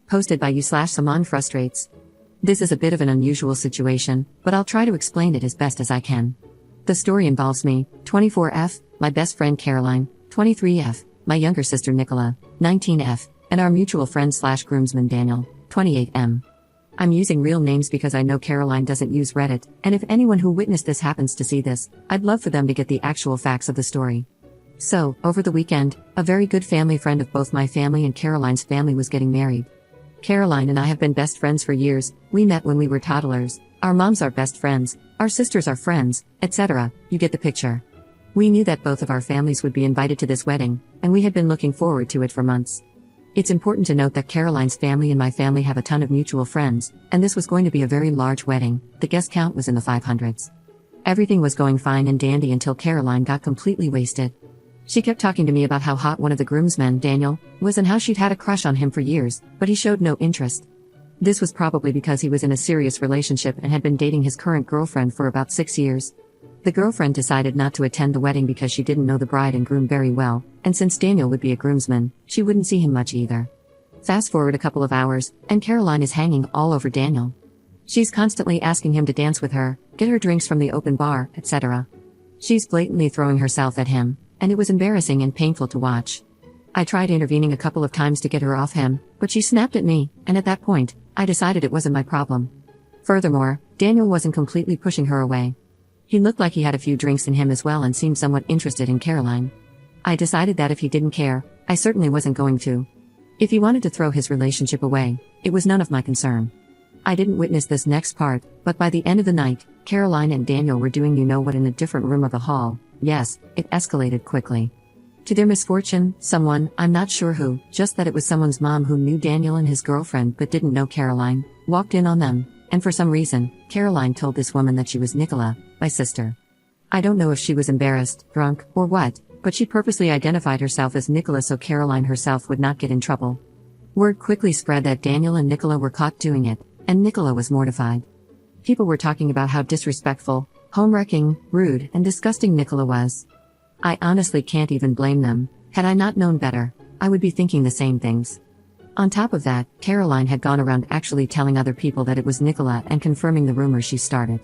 Posted by you/Saman Frustrates. This is a bit of an unusual situation, but I'll try to explain it as best as I can. The story involves me, 24F, my best friend Caroline, 23F, my younger sister Nicola, 19F, and our mutual friend/groomsman Daniel, 28M. I'm using real names because I know Caroline doesn't use Reddit, and if anyone who witnessed this happens to see this, I'd love for them to get the actual facts of the story. So, over the weekend, a very good family friend of both my family and Caroline's family was getting married. Caroline and I have been best friends for years. We met when we were toddlers, our moms are best friends, our sisters are friends, etc., you get the picture. We knew that both of our families would be invited to this wedding, and we had been looking forward to it for months. It's important to note that Caroline's family and my family have a ton of mutual friends, and this was going to be a very large wedding. The guest count was in the 500s. Everything was going fine and dandy until Caroline got completely wasted. She kept talking to me about how hot one of the groomsmen, Daniel, was and how she'd had a crush on him for years, but he showed no interest. This was probably because he was in a serious relationship and had been dating his current girlfriend for about 6 years. The girlfriend decided not to attend the wedding because she didn't know the bride and groom very well, and since Daniel would be a groomsman, she wouldn't see him much either. Fast forward a couple of hours, and Caroline is hanging all over Daniel. She's constantly asking him to dance with her, get her drinks from the open bar, etc. She's blatantly throwing herself at him, and it was embarrassing and painful to watch. I tried intervening a couple of times to get her off him, but she snapped at me, and at that point, I decided it wasn't my problem. Furthermore, Daniel wasn't completely pushing her away. He looked like he had a few drinks in him as well and seemed somewhat interested in Caroline. I decided that if he didn't care, I certainly wasn't going to. If he wanted to throw his relationship away, it was none of my concern. I didn't witness this next part, but by the end of the night, Caroline and Daniel were doing you-know-what in a different room of the hall. Yes, it escalated quickly. To their misfortune, someone, I'm not sure who, just that it was someone's mom who knew Daniel and his girlfriend but didn't know Caroline, walked in on them, and for some reason, Caroline told this woman that she was Nicola, my sister. I don't know if she was embarrassed, drunk, or what, but she purposely identified herself as Nicola so Caroline herself would not get in trouble. Word quickly spread that Daniel and Nicola were caught doing it, and Nicola was mortified. People were talking about how disrespectful, home-wrecking, rude, and disgusting Nicola was. I honestly can't even blame them. Had I not known better, I would be thinking the same things. On top of that, Caroline had gone around actually telling other people that it was Nicola and confirming the rumor she started.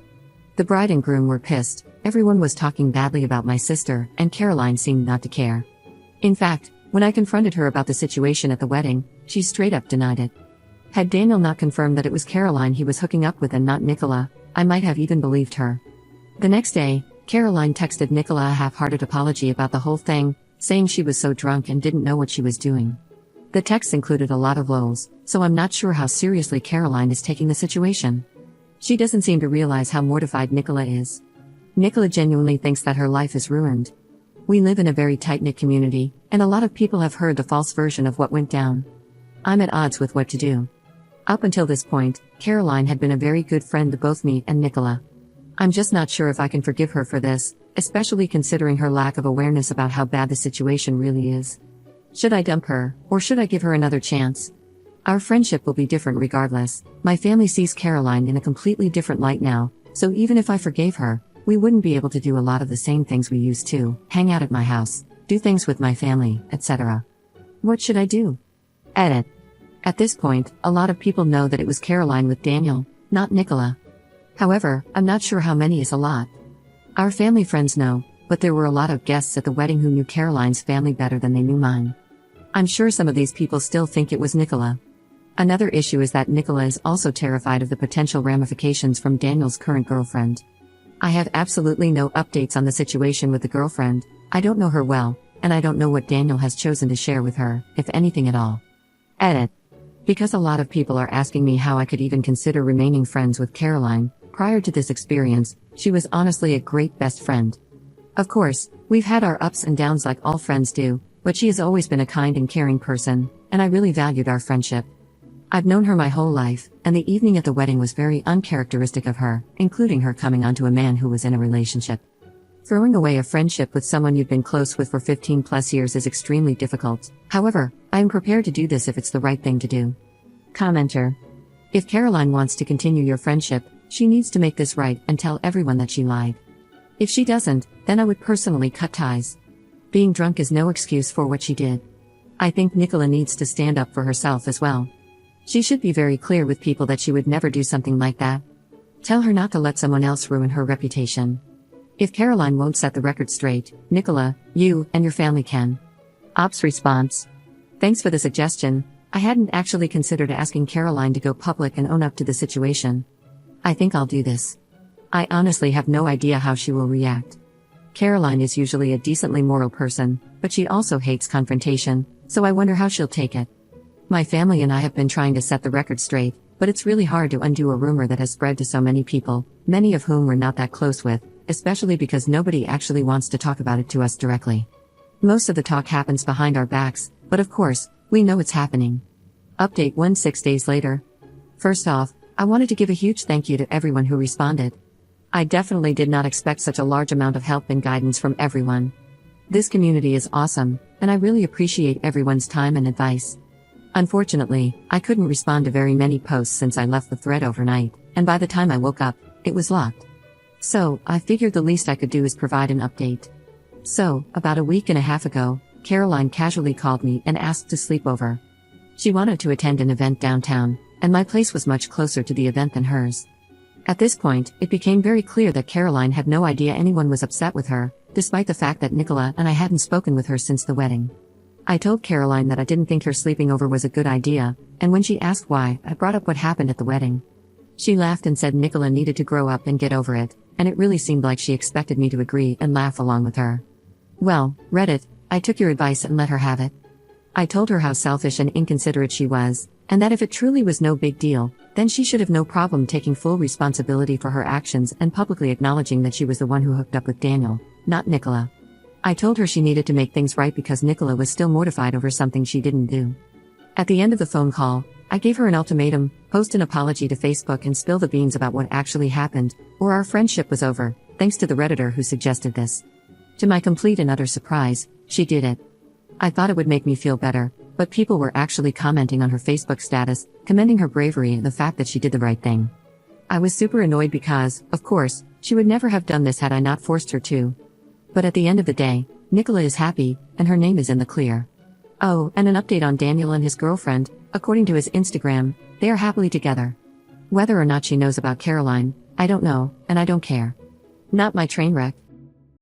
The bride and groom were pissed, everyone was talking badly about my sister, and Caroline seemed not to care. In fact, when I confronted her about the situation at the wedding, she straight up denied it. Had Daniel not confirmed that it was Caroline he was hooking up with and not Nicola, I might have even believed her. The next day, Caroline texted Nicola a half-hearted apology about the whole thing, saying she was so drunk and didn't know what she was doing. The text included a lot of lols, so I'm not sure how seriously Caroline is taking the situation. She doesn't seem to realize how mortified Nicola is. Nicola genuinely thinks that her life is ruined. We live in a very tight-knit community, and a lot of people have heard the false version of what went down. I'm at odds with what to do. Up until this point, Caroline had been a very good friend to both me and Nicola. I'm just not sure if I can forgive her for this, especially considering her lack of awareness about how bad the situation really is. Should I dump her, or should I give her another chance? Our friendship will be different regardless. My family sees Caroline in a completely different light now, so even if I forgave her, we wouldn't be able to do a lot of the same things we used to, hang out at my house, do things with my family, etc. What should I do? Edit. At this point, a lot of people know that it was Caroline with Daniel, not Nicola. However, I'm not sure how many is a lot. Our family friends know, but there were a lot of guests at the wedding who knew Caroline's family better than they knew mine. I'm sure some of these people still think it was Nicola. Another issue is that Nicola is also terrified of the potential ramifications from Daniel's current girlfriend. I have absolutely no updates on the situation with the girlfriend. I don't know her well, and I don't know what Daniel has chosen to share with her, if anything at all. Edit. Because a lot of people are asking me how I could even consider remaining friends with Caroline. Prior to this experience, she was honestly a great best friend. Of course, we've had our ups and downs like all friends do, but she has always been a kind and caring person, and I really valued our friendship. I've known her my whole life, and the evening at the wedding was very uncharacteristic of her, including her coming onto a man who was in a relationship. Throwing away a friendship with someone you've been close with for 15 plus years is extremely difficult. However, I am prepared to do this if it's the right thing to do. Commenter. If Caroline wants to continue your friendship, she needs to make this right and tell everyone that she lied. If she doesn't, then I would personally cut ties. Being drunk is no excuse for what she did. I think Nicola needs to stand up for herself as well. She should be very clear with people that she would never do something like that. Tell her not to let someone else ruin her reputation. If Caroline won't set the record straight, Nicola, you and your family can. Ops response. Thanks for the suggestion. I hadn't actually considered asking Caroline to go public and own up to the situation. I think I'll do this. I honestly have no idea how she will react. Caroline is usually a decently moral person, but she also hates confrontation, so I wonder how she'll take it. My family and I have been trying to set the record straight, but it's really hard to undo a rumor that has spread to so many people, many of whom we're not that close with, especially because nobody actually wants to talk about it to us directly. Most of the talk happens behind our backs, but of course, we know it's happening. Update 6 days later. First off, I wanted to give a huge thank you to everyone who responded. I definitely did not expect such a large amount of help and guidance from everyone. This community is awesome, and I really appreciate everyone's time and advice. Unfortunately, I couldn't respond to very many posts since I left the thread overnight, and by the time I woke up, it was locked. So, I figured the least I could do is provide an update. So, about a week and a half ago, Caroline casually called me and asked to sleep over. She wanted to attend an event downtown, and my place was much closer to the event than hers. At this point, it became very clear that Caroline had no idea anyone was upset with her, despite the fact that Nicola and I hadn't spoken with her since the wedding. I told Caroline that I didn't think her sleeping over was a good idea, and when she asked why, I brought up what happened at the wedding. She laughed and said Nicola needed to grow up and get over it, and it really seemed like she expected me to agree and laugh along with her. Well, Reddit, I took your advice and let her have it. I told her how selfish and inconsiderate she was, and that if it truly was no big deal, then she should have no problem taking full responsibility for her actions and publicly acknowledging that she was the one who hooked up with Daniel, not Nicola. I told her she needed to make things right because Nicola was still mortified over something she didn't do. At the end of the phone call, I gave her an ultimatum: post an apology to Facebook and spill the beans about what actually happened, or our friendship was over, thanks to the Redditor who suggested this. To my complete and utter surprise, she did it. I thought it would make me feel better, but people were actually commenting on her Facebook status, commending her bravery and the fact that she did the right thing. I was super annoyed because, of course, she would never have done this had I not forced her to. But at the end of the day, Nicola is happy, and her name is in the clear. Oh, and an update on Daniel and his girlfriend. According to his Instagram, they are happily together. Whether or not she knows about Caroline, I don't know, and I don't care. Not my train wreck.